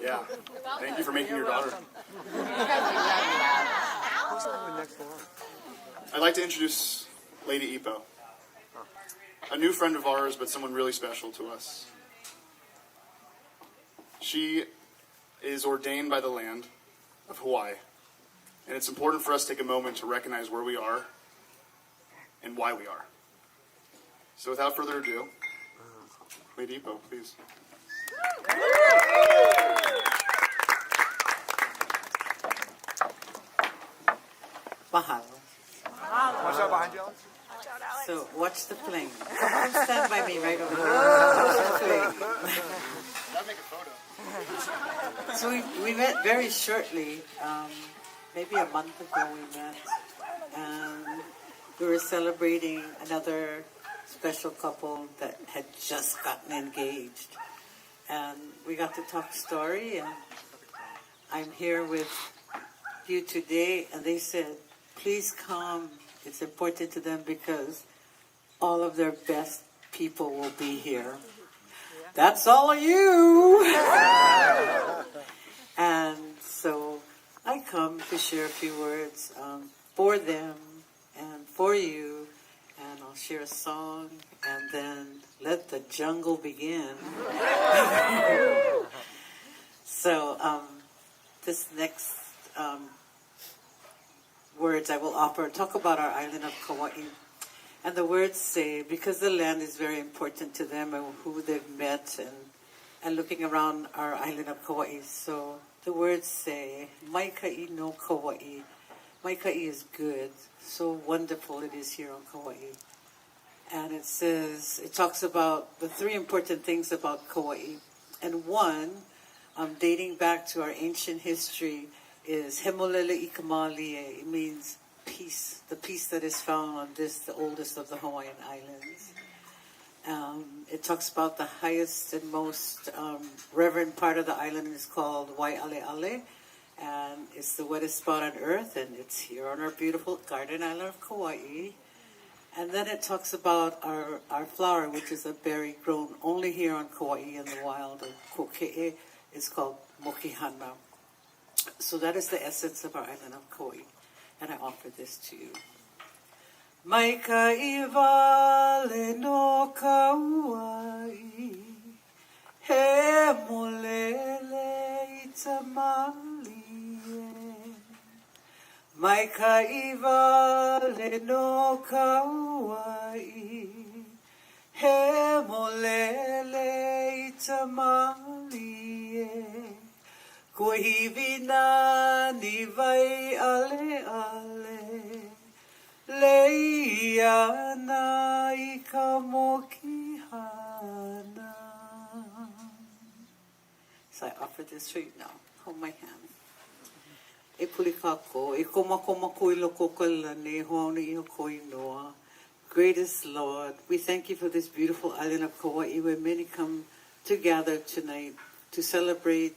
Yeah. Thank you for making your daughter. I'd like to introduce Lady Ipo. A new friend of ours, but someone really special to us. She is ordained by the land of Hawaii. And it's important for us to take a moment to recognize where we are and why we are. So without further ado, Lady Ipo, please. Mahalo. Watch out behind you, Alex. So watch the plane. Come on, stand by me right over here. Watch the plane. Gotta make a photo. So we met very shortly, maybe a month ago we met, and we were celebrating another special couple that had just gotten engaged. And we got to talk story, and I'm here with you today, and they said, please come. It's important to them because all of their best people will be here. That's all of you. And so I come to share a few words for them and for you, and I'll share a song, and then let the jungle begin. So this next words I will offer talk about our island of Kauai. And the words say, because the land is very important to them and who they've met and looking around our island of Kauai. So the words say, Maikai no Kauai. Maikai is good. So wonderful it is here on Kauai. And it says, it talks about the three important things about Kauai. And one, dating back to our ancient history, is Hemolele Ikamalie. It means peace, the peace that is found on this, the oldest of the Hawaiian Islands. It talks about the highest and most reverend part of the island is called Waialeale, and it's the wettest spot on earth, and it's here on our beautiful garden island of Kauai. And then it talks about our flower, which is a berry grown only here on Kauai in the wild, of Koke'e. It's called Mokihana. So that is the essence of our island of Kauai, and I offer this to you. Maikai wale no Kauai, he molele itamalie. Maikai wale no Kauai, he molele itamalie. Kuhivina ni vai ale ale, leiana I kamokihana. So I offer this for you now. Hold my hand. E pulikako, e komakomako I loko kalane, hoani I koinoa. Greatest Lord, we thank you for this beautiful island of Kauai where many come together tonight to celebrate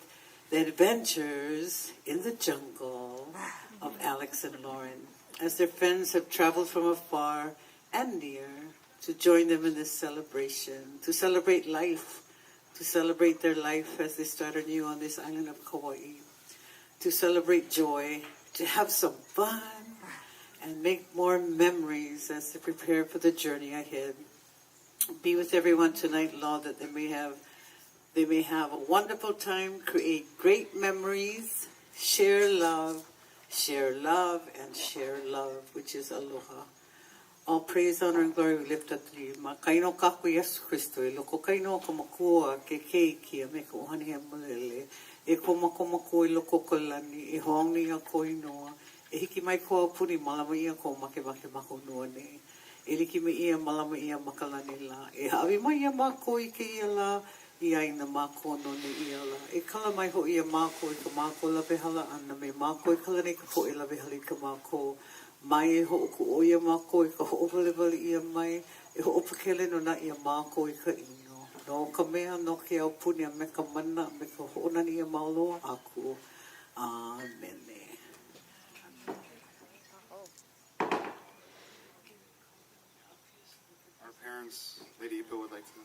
the adventures in the jungle of Alex and Lauren, as their friends have traveled from afar and near to join them in this celebration, to celebrate life, to celebrate their life as they start anew on this island of Kauai, to celebrate joy, to have some fun, and make more memories as they prepare for the journey ahead. Be with everyone tonight, Lord, that they may have a wonderful time, create great memories, share love, and share love, which is aloha. All praise, honor, and glory we lift up to you. Ma kaino kaku Yesu Christo, e loko kaino ka makua ke keiki a me ka ohani he mulele. E ko makomako I loko kalani, e hoangi a koinoa. E hiki mai ko puni malama ia ko make mako nuane. E liki me ia malama ia makalani la. E hawi mai ia mako I ke ia la. I aina mako no ne ia la. E kala mai ho ia mako I ka mako lawe hala ana me mako I kala nei ka po I lawe hala I ka mako. Mai e ho ku o ia mako I ka ho opalewali ia mai. E ho opakele no na ia mako I ka ino. No ka mea no ke au puni a me ka mana me ka ho na ia mauloa aku. Amen. Our parents, Lady Ipo, would like to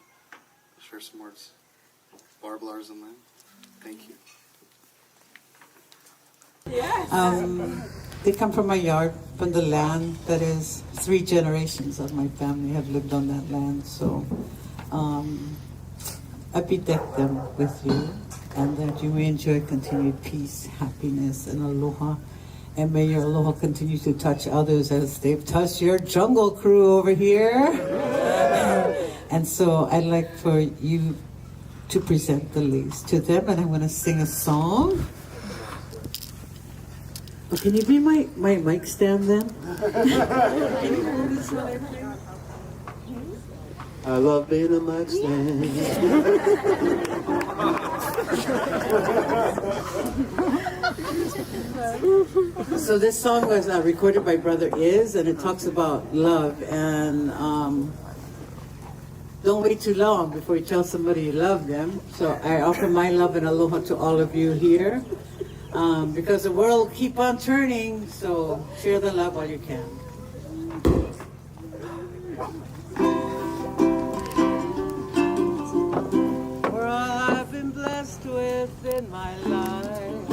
share some words. Barb, Lars, and Lynn, thank you. They come from my yard, from the land that is 3 generations of my family have lived on that land. So I bedeck them with you, and that you may enjoy continued peace, happiness, and aloha. And may your aloha continue to touch others as they've touched your jungle crew over here. And so I'd like for you to present the lace to them, and I'm going to sing a song. Oh, can you be my mic stand then? Can you hold this while I play? I love being a mic stand. So this song was recorded by Brother Iz, and it talks about love, and don't wait too long before you tell somebody you love them. So I offer my love and aloha to all of you here, because the world will keep on turning, so share the love while you can. For all I've been blessed with in my life,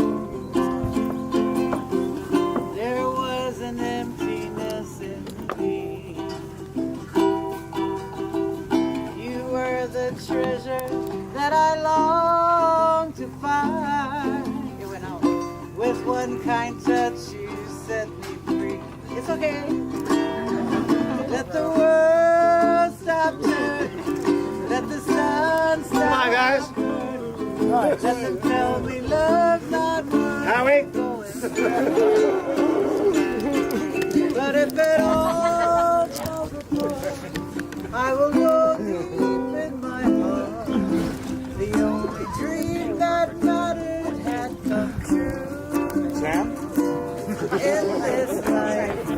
there was an emptiness in me. You were the treasure that I long to find. It went out. With one kind touch, you set me free. It's okay. Let the world stop turning. Let the sun stop. Come on, guys. burning. Let them tell me love's not worth Howie. going through. But if it all falls apart, I will go deep in my heart. The only dream that mattered had come true. Sam? In this life,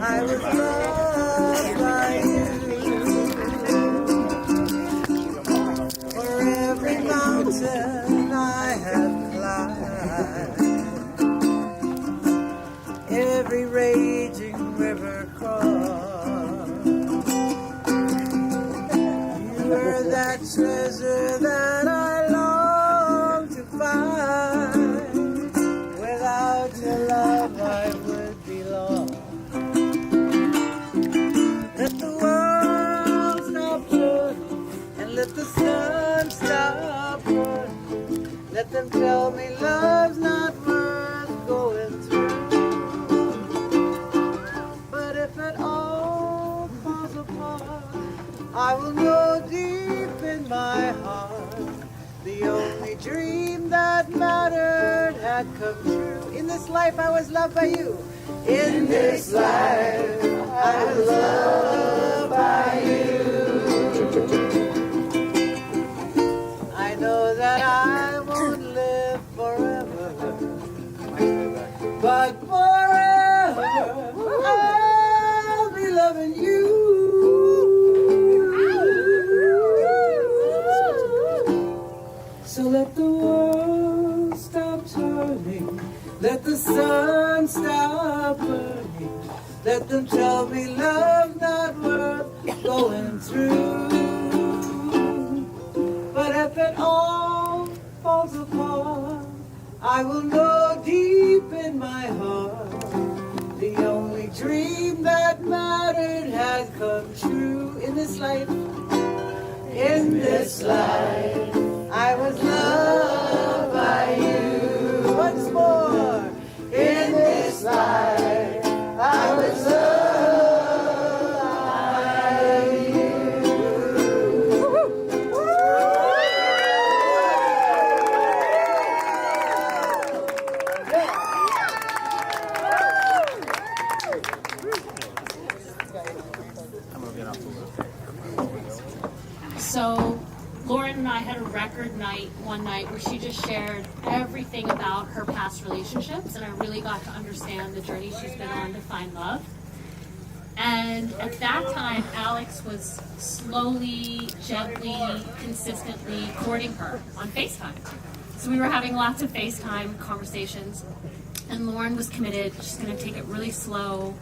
I was loved by you. For every mountain I have climbed, every raging river crossed, you were that treasure that I long to find. Without your love, I would be lost. Let the world stop turning, and let the sun stop burning. Let them tell me love's not worth going through. But if it all falls apart, I will know deep in my heart the only dream that mattered had come true. In this life I was loved by you. In this life I was loved by you. I know that I won't live forever, but forever I'll be loving you. So let the world stop turning, let the sun stop burning, let them tell me love's not worth going through. But if it all falls apart, I will know deep in my heart the only dream that mattered has come true. In this life, in this life, I was loved by you. Once more, in this life, I was loved by you. So Lauren and I had a record night one night where she just shared everything about her past relationships, and I really got to understand the journey she's been on to find love. And at that time, Alex was slowly, gently, consistently courting her on FaceTime. So we were having lots of FaceTime conversations, and Lauren was committed. She's going to take it really slow.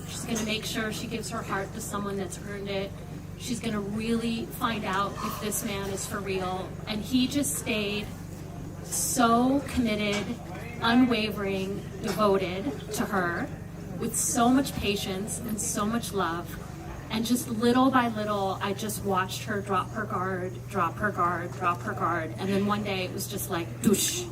She's going to make sure she gives her heart to someone that's earned it. She's going to really find out if this man is for real. And he just stayed so committed. unwavering, devoted to her with so much patience and so much love. And just little by little, I just watched her drop her guard, drop her guard, drop her guard. And then one day it was just like, doosh.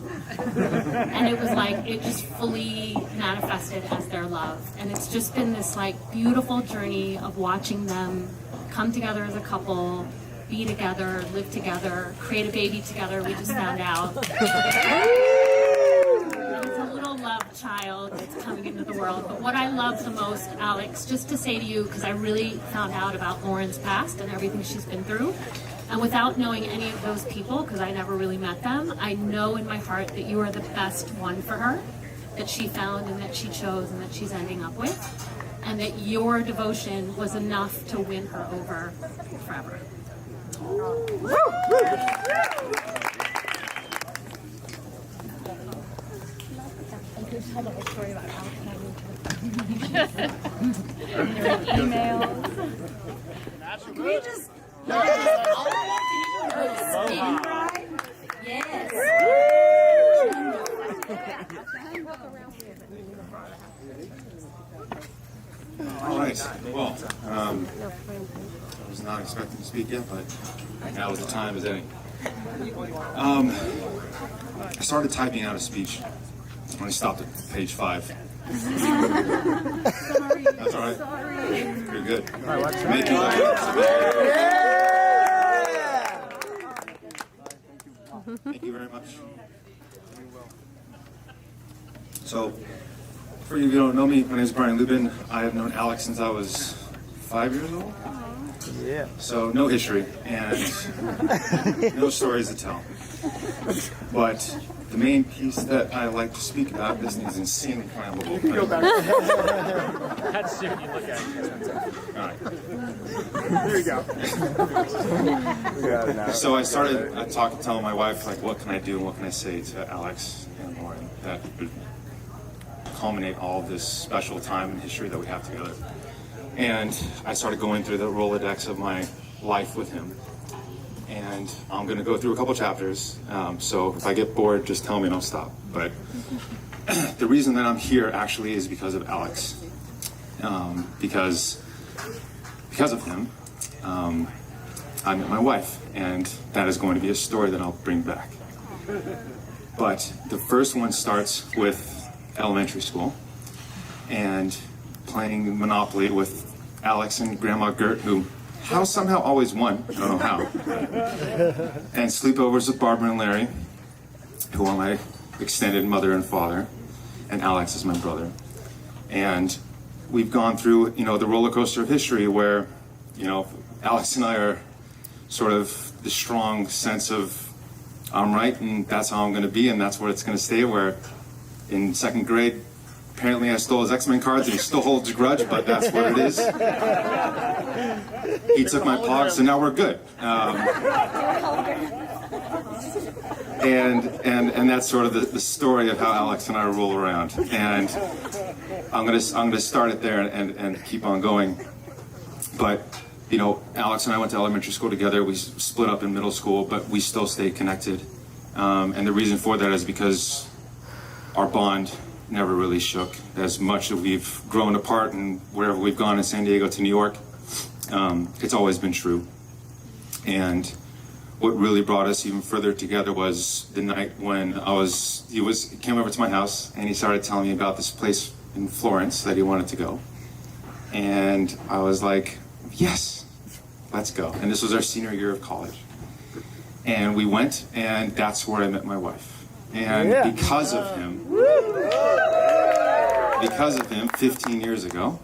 And it was like, it just fully manifested as their love. And it's just been this like beautiful journey of watching them come together as a couple, be together, live together, create a baby together, we just found out. It's a little love child that's coming into the world. But what I love the most, Alex, just to say to you, because I really found out about Lauren's past and everything she's been through, and without knowing any of those people, because I never really met them, I know in my heart that you are the best one for her, that she found and that she chose and that she's ending up with, and that your devotion was enough to win her over forever. Tell the whole story about Alex and I. There were emails. Can we just? Yes. All right. Well, I was not expecting to speak yet, but now is the time as any. I started typing out a speech when I stopped at page 5. That's all right. You're good. Thank you. Thank you very much. So, for you who don't know me, my name is Brian Lubin. I have known Alex since I was 5 years old. Yeah. So no history and no stories to tell. But the main piece that I like to speak about, this thing is insanely flammable. That's shit you look at. All right. There you go. We got it now. So I started telling my wife, like, what can I do and what can I say to Alex and Lauren that would culminate all of this special time in history that we have together. And I started going through the Rolodex of my life with him. And I'm going to go through a couple chapters. So if I get bored, just tell me and I'll stop. But the reason that I'm here actually is because of Alex. Because of him, I met my wife. And that is going to be a story that I'll bring back. But the first one starts with elementary school and playing Monopoly with Alex and Grandma Gert, who somehow always won. I don't know how. And sleepovers with Barbara and Larry, who are my extended mother and father, and Alex is my brother. And we've gone through, the roller coaster of history where, Alex and I are sort of the strong sense of I'm right and that's how I'm going to be and that's where it's going to stay, where in second grade, apparently I stole his X-Men cards and he still holds a grudge, but that's what it is. He took my pogs, so now we're good. And that's sort of the story of how Alex and I roll around. And I'm gonna start it there and keep on going. But Alex and I went to elementary school together. We split up in middle school, but we still stayed connected. And the reason for that is because our bond never really shook. As much as we've grown apart and wherever we've gone in San Diego to New York, it's always been true. And what really brought us even further together was the night when he came over to my house and he started telling me about this place in Florence that he wanted to go. And I was like, yes, let's go. And this was our senior year of college. And we went, and that's where I met my wife. And because of him, 15 years ago,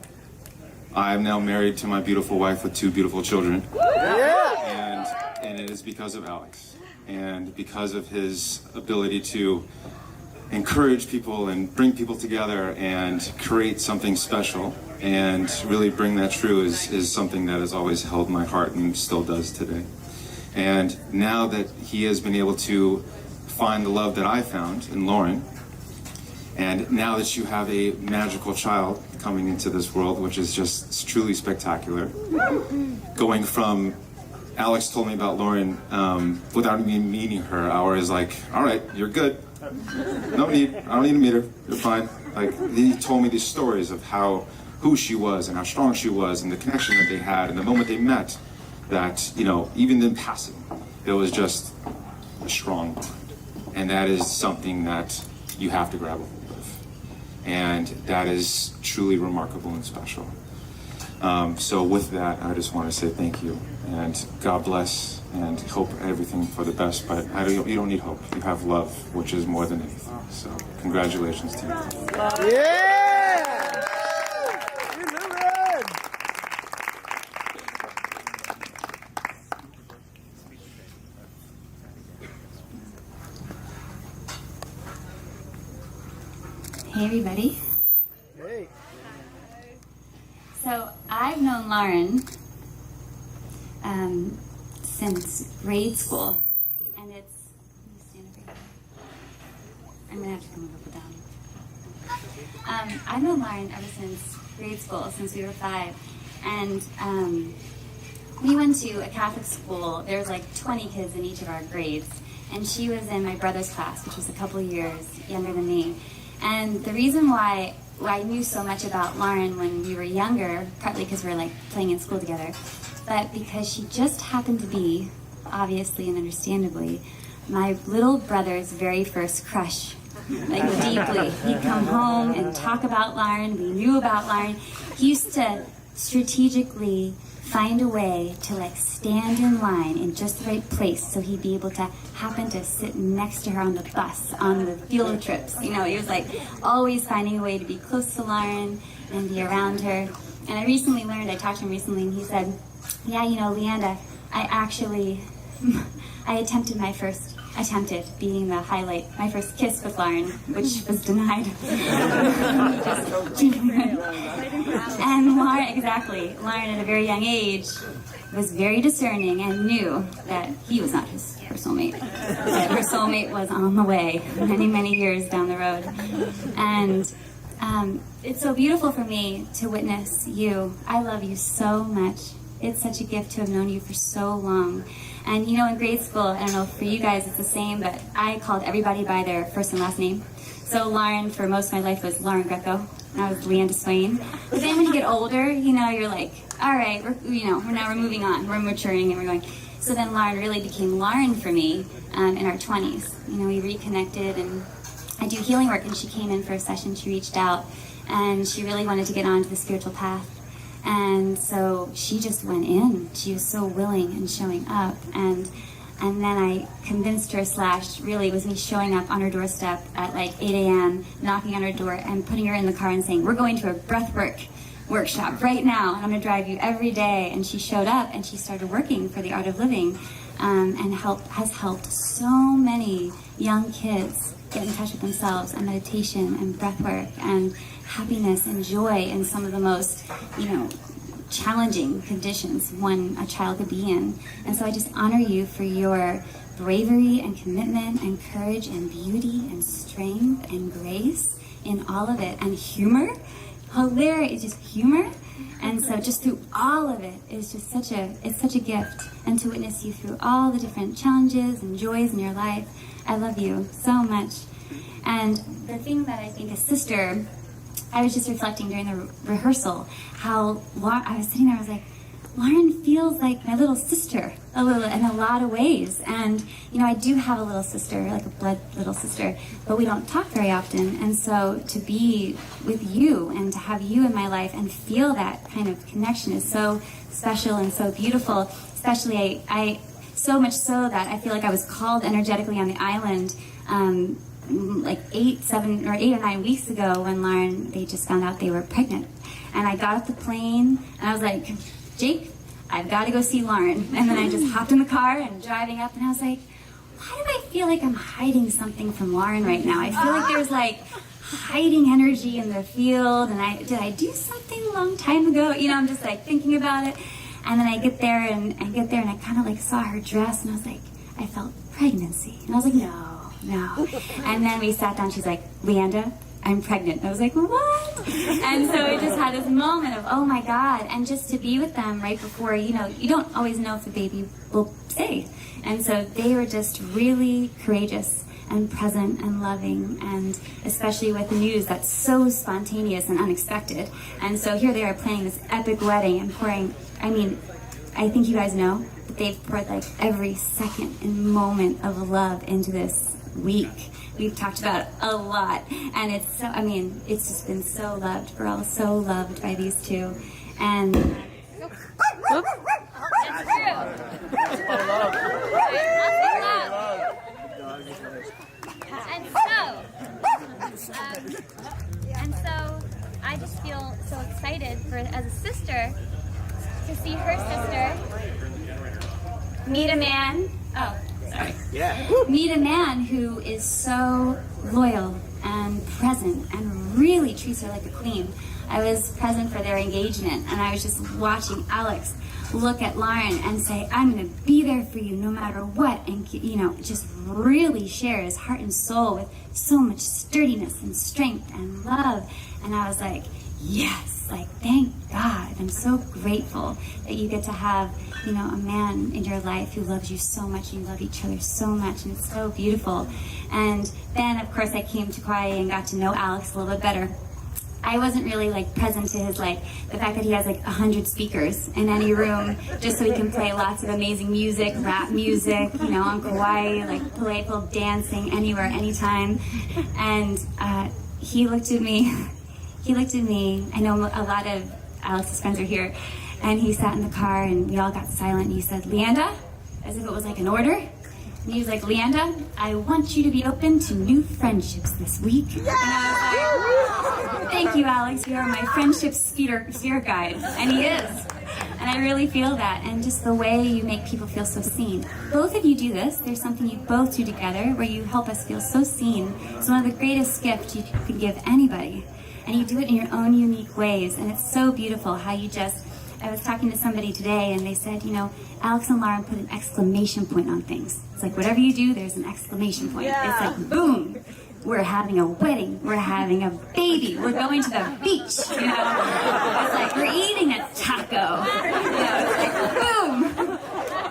I am now married to my beautiful wife with 2 beautiful children. And it is because of Alex. And because of his ability to encourage people and bring people together and create something special and really bring that true is something that has always held my heart and still does today. And now that he has been able to find the love that I found in Lauren, and now that you have a magical child coming into this world, which is just truly spectacular, going from Alex told me about Lauren without me meeting her, I was like, all right, you're good. No need. I don't need a meter. You're fine. Like, he told me these stories of who she was and how strong she was and the connection that they had and the moment they met, that, you know, even in passing, it was just a strong bond. And that is something that you have to grab a hold of. And that is truly remarkable and special. So with that, I just want to say thank you and God bless and hope everything for the best. But you don't need hope. You have love, which is more than anything. So congratulations to you. Yeah! We love it! Hey everybody. Hey. So I've known Lauren since grade school, and it's. Let me stand over here. I'm gonna have to come up and down. I've known Lauren ever since grade school, since we were 5, and we went to a Catholic school. There was like 20 kids in each of our grades, and she was in my brother's class, which was a couple years younger than me. And the reason why I knew so much about Lauren when we were younger, partly because we were like playing in school together, but because she just happened to be, obviously and understandably, my little brother's very first crush. Like deeply. He'd come home and talk about Lauren. We knew about Lauren. He used to strategically find a way to like stand in line in just the right place so he'd be able to happen to sit next to her on the bus, on the field trips. You know, he was like always finding a way to be close to Lauren and be around her. And I recently learned, I talked to him recently, and he said, yeah, you know, Leanda, I attempted being the highlight, my first kiss with Lauren, which was denied. And Lauren at a very young age was very discerning and knew that he was not her soulmate, that her soulmate was on the way many, many years down the road. And it's so beautiful for me to witness you. I love you so much. It's such a gift to have known you for so long. And you know, in grade school, I don't know, for you guys it's the same, but I called everybody by their first and last name. So Lauren, for most of my life, was Lauren Greco, and I was Leanda Swain. But then when you get older, you know, you're like, all right, we're moving on, we're maturing, and we're going. So then Lauren really became Lauren for me in our 20s. You know, we reconnected, and I do healing work, and she came in for a session, she reached out, and she really wanted to get onto the spiritual path. And so she just went in. She was so willing and showing up. And then I convinced her, really it was me showing up on her doorstep at like 8 a.m., knocking on her door and putting her in the car and saying, we're going to a breathwork workshop right now, and I'm going to drive you every day. And she showed up and she started working for the Art of Living and has helped so many young kids get in touch with themselves and meditation and breathwork and happiness and joy in some of the most, challenging conditions a child could be in. And so I just honor you for your bravery and commitment and courage and beauty and strength and grace in all of it, and humor, hilarious, just humor. And so just through all of it is just such a gift. And to witness you through all the different challenges and joys in your life, I love you so much. And the thing that I think a sister, I was just reflecting during the rehearsal how I was sitting there, I was like, Lauren feels like my little sister in a lot of ways. And, I do have a little sister, like a blood little sister, but we don't talk very often. And so to be with you and to have you in my life and feel that kind of connection is so special and so beautiful. Especially I so much so that I feel like I was called energetically on the island like 8 or 9 weeks ago when Lauren, they just found out they were pregnant. And I got off the plane and I was like, Jake, I've got to go see Lauren. And then I just hopped in the car and driving up and I was like, why do I feel like I'm hiding something from Lauren right now? I feel like there's like hiding energy in the field, and did I do something a long time ago? I'm just like thinking about it. And then I get there and I kind of like saw her dress and I was like, I felt pregnancy. And I was like, no. And then we sat down, she's like, Leanda, I'm pregnant. And I was like, what? And so I just had this moment of, oh my God. And just to be with them right before, you don't always know if the baby will stay. And so they were just really courageous and present and loving, and especially with news that's so spontaneous and unexpected. And so here they are planning this epic wedding and pouring, I mean, I think you guys know that they've poured like every second and moment of love into this week. We've talked about it a lot, and it's so, I mean, it's just been so loved. We're all so loved by these two. And And so I just feel so excited for, as a sister, to see her sister meet a man. Oh, sorry. Yeah. Meet a man who is so loyal and present and really treats her like a queen. I was present for their engagement, and I was just watching Alex look at Lauren and say, I'm going to be there for you no matter what, and, you know, just really share his heart and soul with so much sturdiness and strength and love. And I was like, yes, like, thank God. I'm so grateful that you get to have, you know, a man in your life who loves you so much, and you love each other so much, and it's so beautiful. And then, of course, I came to Kauai and got to know Alex a little bit better. I wasn't really like present to his, like, the fact that he has like 100 speakers in any room just so he can play lots of amazing music, rap music, you know, on Kauai, like playful dancing anywhere, anytime. And he looked at me, I know a lot of Alex's friends are here, and he sat in the car and we all got silent, and he said, Leanda, as if it was like an order. And he was like, Leanda, I want you to be open to new friendships this week. And I was like, thank you, Alex. You are my friendship sphere guide. And he is. And I really feel that. And just the way you make people feel so seen. Both of you do this. There's something you both do together where you help us feel so seen. It's one of the greatest gifts you can give anybody. And you do it in your own unique ways. And it's so beautiful how you just... I was talking to somebody today, and they said, you know, Alex and Lauren put an exclamation point on things. It's like whatever you do, there's an exclamation point. It's like, boom, we're having a wedding, we're having a baby, we're going to the beach, you know. It's like we're eating a taco. You know, it's like, boom.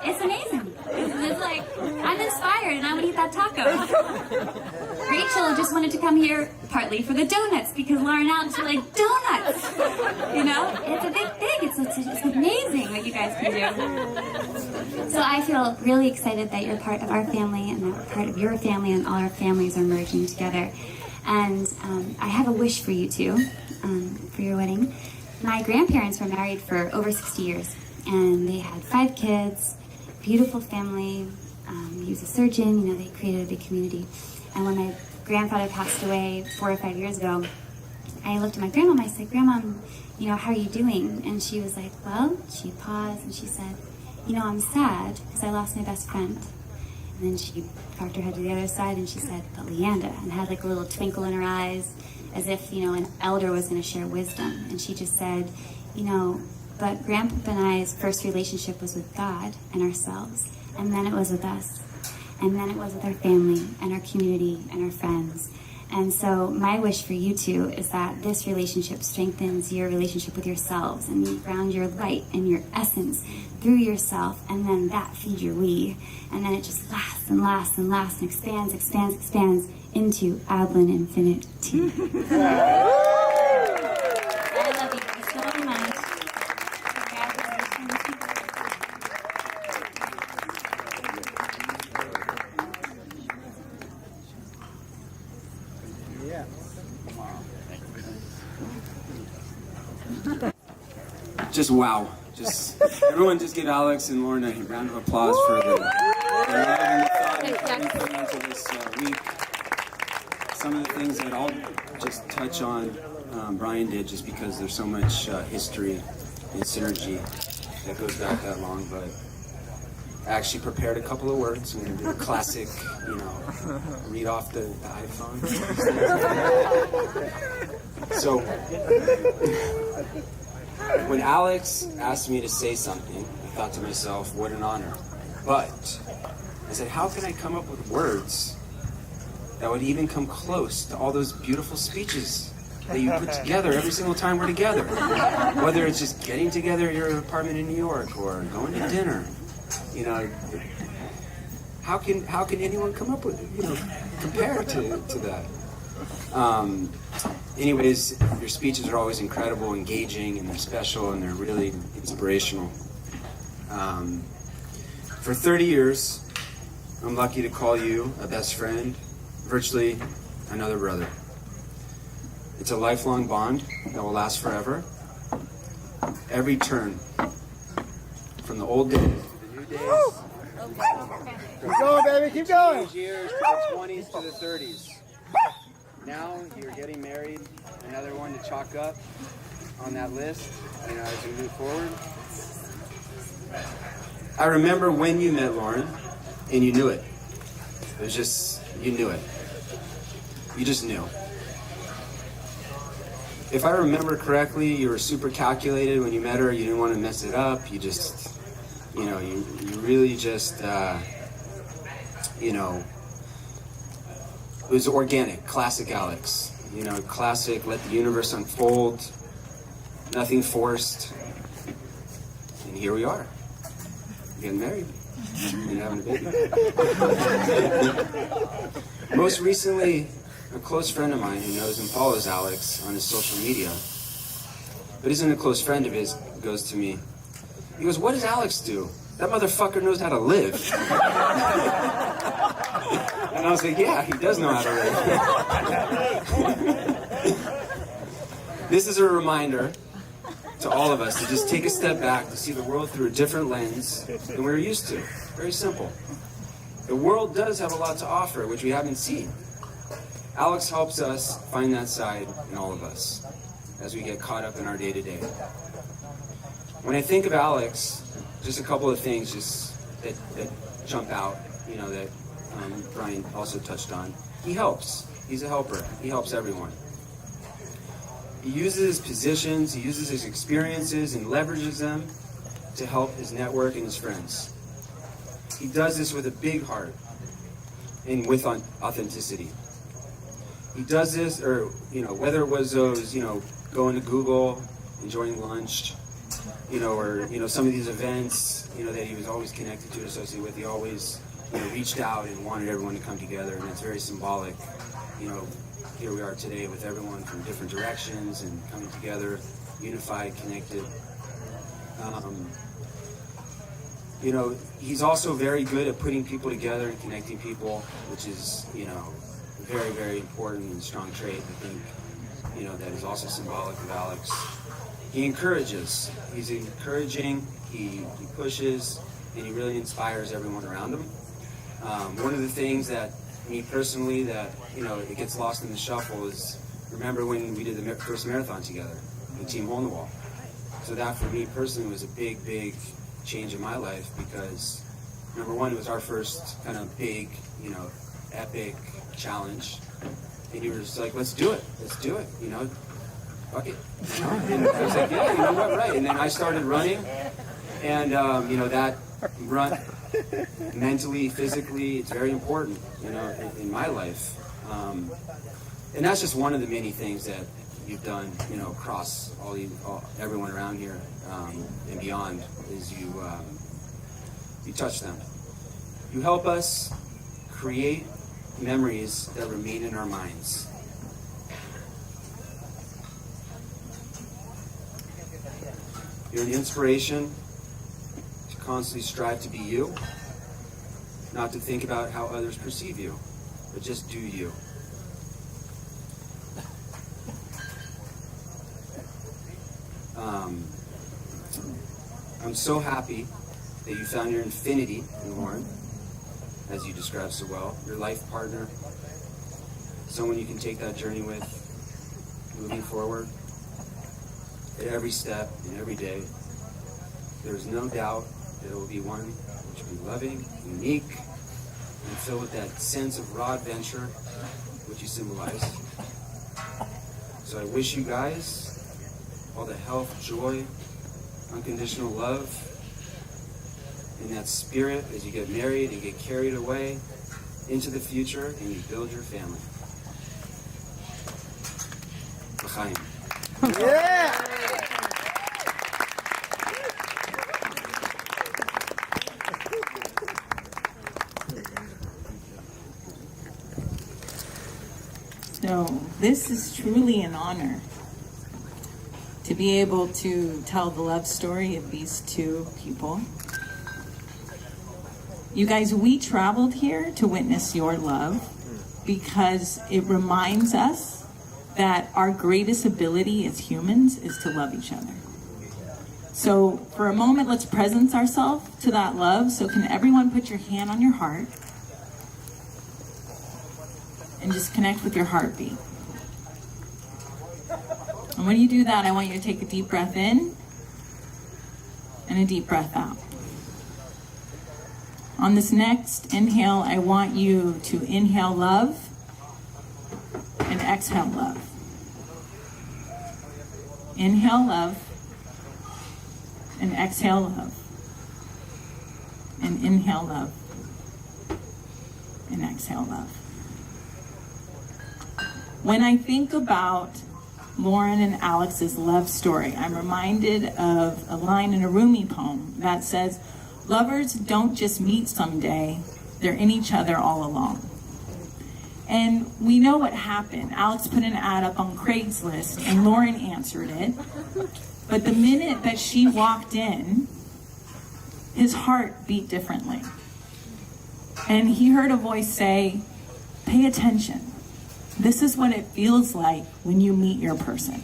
It's amazing. It's like, I'm inspired and I would eat that taco. Rachel just wanted to come here partly for the donuts because Lauren and Alex are like, donuts! You know, it's a big thing. It's amazing what you guys can do. So I feel really excited that you're part of our family and that we're part of your family, and all our families are merging together. And I have a wish for you two, for your wedding. My grandparents were married for over 60 years, and they had 5 kids, beautiful family. He was a surgeon, you know, they created a big community. And when my grandfather passed away 4 or 5 years ago, I looked at my grandma and I said, Grandma, you know, how are you doing? And she was like, well, she paused and she said, you know, I'm sad because I lost my best friend. And then she cocked her head to the other side and she said, but Leanda, and had like a little twinkle in her eyes as if, you know, an elder was going to share wisdom. And she just said, you know, but Grandpa and I's first relationship was with God and ourselves. And then it was with us. And then it was with our family and our community and our friends. And so my wish for you two is that this relationship strengthens your relationship with yourselves, and you ground your light and your essence through yourself, and then that feeds your we. And then it just lasts and lasts and lasts and expands into Adlin Infinity. I love you guys so much. Congratulations. Just wow. Just everyone just give Alex and Lauren a round of applause for the love and the thought that we put into this week. Some of the things that I'll just touch on, Brian did, just because there's so much history and synergy that goes back that long, but I actually prepared a couple of words. I'm going to do a classic, you know, read off the iPhone. So, when Alex asked me to say something, I thought to myself, what an honor. But I said, how can I come up with words that would even come close to all those beautiful speeches that you put together every single time we're together? Whether it's just getting together at your apartment in New York or going to dinner, you know, how can anyone come up with it? You know, compare to that. Anyways, your speeches are always incredible, engaging, and they're special, and they're really inspirational. For 30 years, I'm lucky to call you a best friend, virtually another brother. It's a lifelong bond that will last forever. Every turn, from the old days to the new days, Keep going, baby. Keep going. teenage years to the 20s to the 30s. Now you're getting married, another one to chalk up on that list, as we move forward. I remember when you met Lauren, and you knew it. It was just, you knew it. You just knew. If I remember correctly, you were super calculated when you met her. You didn't want to mess it up. You just, you really just, it was organic, classic Alex. Classic, let the universe unfold, nothing forced. And here we are, getting married and having a baby. Most recently, a close friend of mine who knows and follows Alex on his social media, but isn't a close friend of his, goes to me. He goes, "What does Alex do? That motherfucker knows how to live." And I was like, yeah, he does know how to live. This is a reminder to all of us to just take a step back, to see the world through a different lens than we're used to. Very simple. The world does have a lot to offer, which we haven't seen. Alex helps us find that side in all of us as we get caught up in our day-to-day. When I think of Alex, just a couple of things that jump out, that Brian also touched on. He helps. He's a helper. He helps everyone. He uses his positions, he uses his experiences and leverages them to help his network and his friends. He does this with a big heart and with authenticity. He does this, or, whether it was those, going to Google, enjoying lunch, or, some of these events, that he was always connected to, associated with, he always, reached out and wanted everyone to come together, and it's very symbolic. Here we are today with everyone from different directions and coming together, unified, connected. He's also very good at putting people together and connecting people, which is, very, very important and strong trait, I think, that is also symbolic of Alex. He encourages. He's encouraging, he pushes, and he really inspires everyone around him. One of the things that me personally that, it gets lost in the shuffle is, remember when we did the first marathon together, the Team Hole in the Wall. So that for me personally was a big, big change in my life because, number one, it was our first kind of big, epic challenge. And he was like, let's do it, fuck it. And I was like, yeah, you know what, right. And then I started running, and, that run, mentally, physically, it's very important, in my life. And that's just one of the many things that you've done, across everyone around here and beyond, is you touch them. You help us create memories that remain in our minds. You're an inspiration to constantly strive to be you, not to think about how others perceive you, but just do you. I'm so happy that you found your infinity in Lauren, as you described so well, your life partner, someone you can take that journey with, moving forward, at every step and every day. There is no doubt that it will be one which will be loving, unique, and filled with that sense of raw adventure which you symbolize. So I wish you guys all the health, joy, unconditional love, and that spirit as you get married and get carried away into the future and you build your family. L'chaim. Yeah! So this is truly an honor to be able to tell the love story of these two people. You guys, we traveled here to witness your love because it reminds us that our greatest ability as humans is to love each other. So for a moment, let's presence ourselves to that love. So can everyone put your hand on your heart and just connect with your heartbeat. And when you do that, I want you to take a deep breath in and a deep breath out. On this next inhale, I want you to inhale love and exhale love. Inhale love and exhale love. And inhale love and exhale love. When I think about Lauren and Alex's love story, I'm reminded of a line in a Rumi poem that says, "Lovers don't just meet someday, they're in each other all along." And we know what happened. Alex put an ad up on Craigslist and Lauren answered it. But the minute that she walked in, his heart beat differently. And he heard a voice say, "Pay attention. This is what it feels like when you meet your person."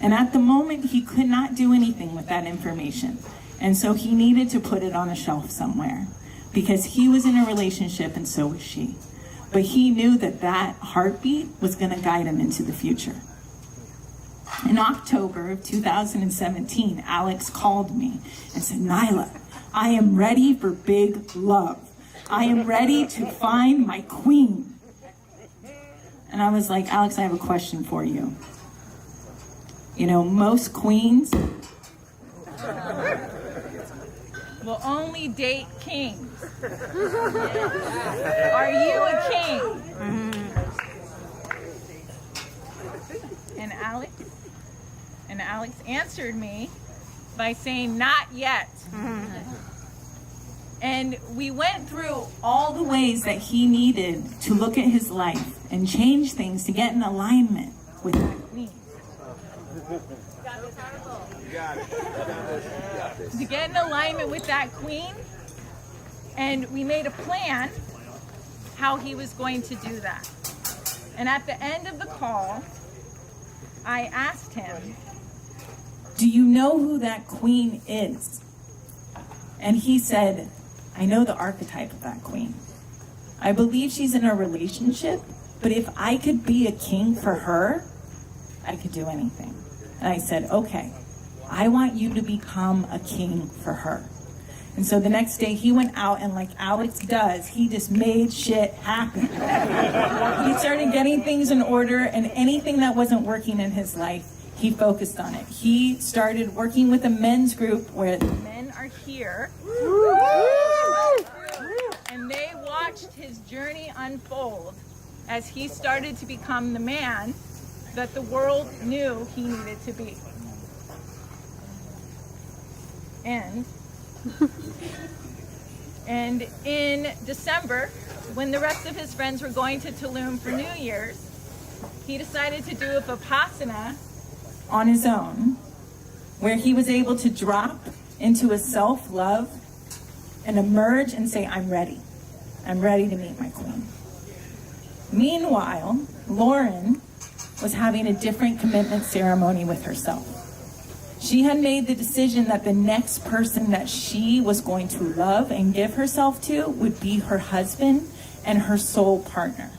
And at the moment, he could not do anything with that information. And so he needed to put it on a shelf somewhere because he was in a relationship and so was she. But he knew that that heartbeat was going to guide him into the future. In October of 2017, Alex called me and said, "Nyla, I am ready for big love. I am ready to find my queen." And I was like, "Alex, I have a question for you. You know, most queens will only date kings. Are you a king?" And Alex answered me by saying, "Not yet." And we went through all the ways that he needed to look at his life and change things to get in alignment with that queen. To get in alignment with that queen. And we made a plan how he was going to do that. And at the end of the call, I asked him, "Do you know who that queen is?" And he said, "I know the archetype of that queen. I believe she's in a relationship, but if I could be a king for her, I could do anything." And I said, "Okay, I want you to become a king for her." And so the next day he went out and like Alex does, he just made shit happen. He started getting things in order and anything that wasn't working in his life, he focused on it. He started working with a men's group where the men are here. And they watched his journey unfold as he started to become the man that the world knew he needed to be. And in December, when the rest of his friends were going to Tulum for New Year's, he decided to do a Vipassana on his own, where he was able to drop into a self-love and emerge and say, "I'm ready. I'm ready to meet my queen." Meanwhile, Lauren was having a different commitment ceremony with herself. She had made the decision that the next person that she was going to love and give herself to would be her husband and her soul partner.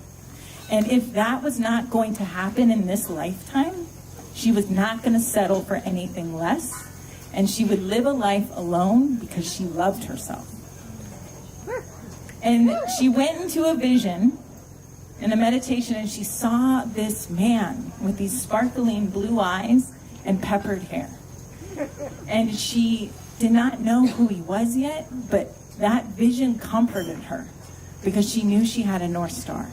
And if that was not going to happen in this lifetime, she was not going to settle for anything less, and she would live a life alone because she loved herself. And she went into a vision in a meditation, and she saw this man with these sparkling blue eyes and peppered hair. And she did not know who he was yet, but that vision comforted her because she knew she had a North Star.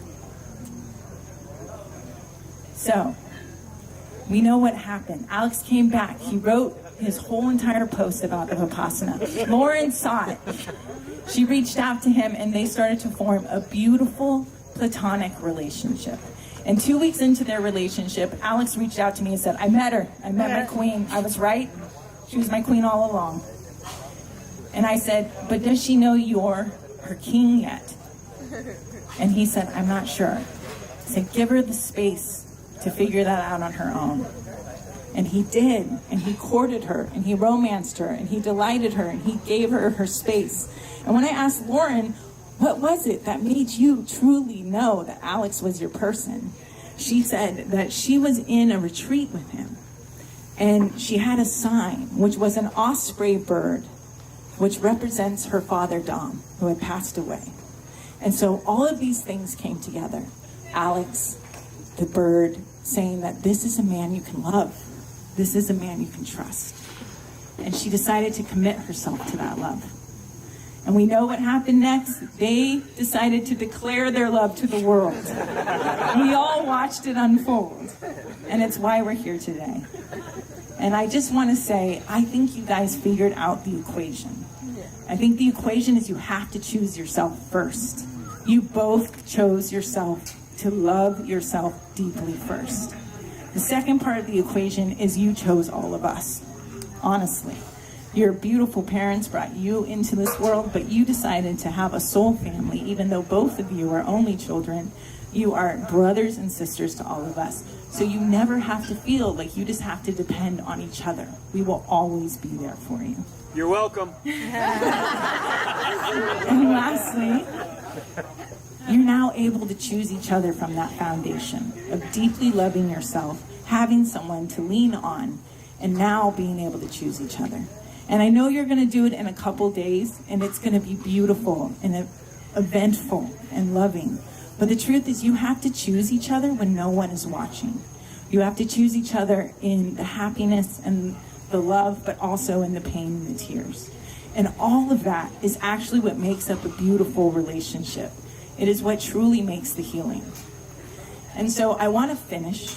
So, we know what happened. Alex came back. He wrote his whole entire post about the Vipassana. Lauren saw it. She reached out to him and they started to form a beautiful platonic relationship. And 2 weeks into their relationship, Alex reached out to me and said, I met her. I met my queen. I was right. She was my queen all along. And I said, but does she know you're her king yet? And he said, I'm not sure. I said, give her the space to figure that out on her own. And he did, and he courted her, and he romanced her, and he delighted her, and he gave her her space. And when I asked Lauren, what was it that made you truly know that Alex was your person? She said that she was in a retreat with him, and she had a sign, which was an osprey bird, which represents her father, Dom, who had passed away. And so all of these things came together. Alex, the bird, saying that this is a man you can love. This is a man you can trust. And she decided to commit herself to that love. And we know what happened next. They decided to declare their love to the world. We all watched it unfold. And it's why we're here today. And I just want to say, I think you guys figured out the equation. I think the equation is you have to choose yourself first. You both chose yourself to love yourself deeply first. The second part of the equation is you chose all of us, honestly. Your beautiful parents brought you into this world, but you decided to have a soul family. Even though both of you are only children, you are brothers and sisters to all of us. So you never have to feel like you just have to depend on each other. We will always be there for you. You're welcome. And lastly, you're now able to choose each other from that foundation of deeply loving yourself, having someone to lean on, and now being able to choose each other. And I know you're going to do it in a couple days, and it's going to be beautiful and eventful and loving. But the truth is you have to choose each other when no one is watching. You have to choose each other in the happiness and the love, but also in the pain and the tears. And all of that is actually what makes up a beautiful relationship. It is what truly makes the healing. And so I want to finish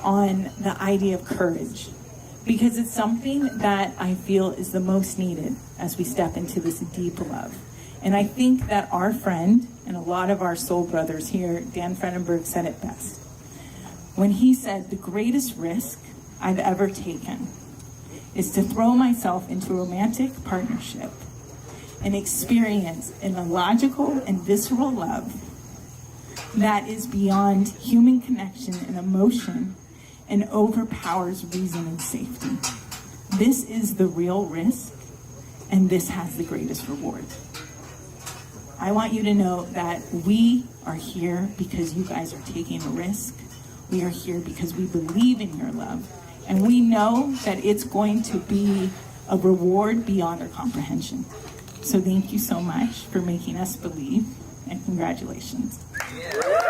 on the idea of courage, because it's something that I feel is the most needed as we step into this deep love. And I think that our friend, and a lot of our soul brothers here, Dan Frenenberg said it best, when he said, the greatest risk I've ever taken is to throw myself into a romantic partnership and experience an illogical and visceral love that is beyond human connection and emotion and overpowers reason and safety. This is the real risk, and this has the greatest reward. I want you to know that we are here because you guys are taking a risk. We are here because we believe in your love, and we know that it's going to be a reward beyond our comprehension. So thank you so much for making us believe, and congratulations. Yeah.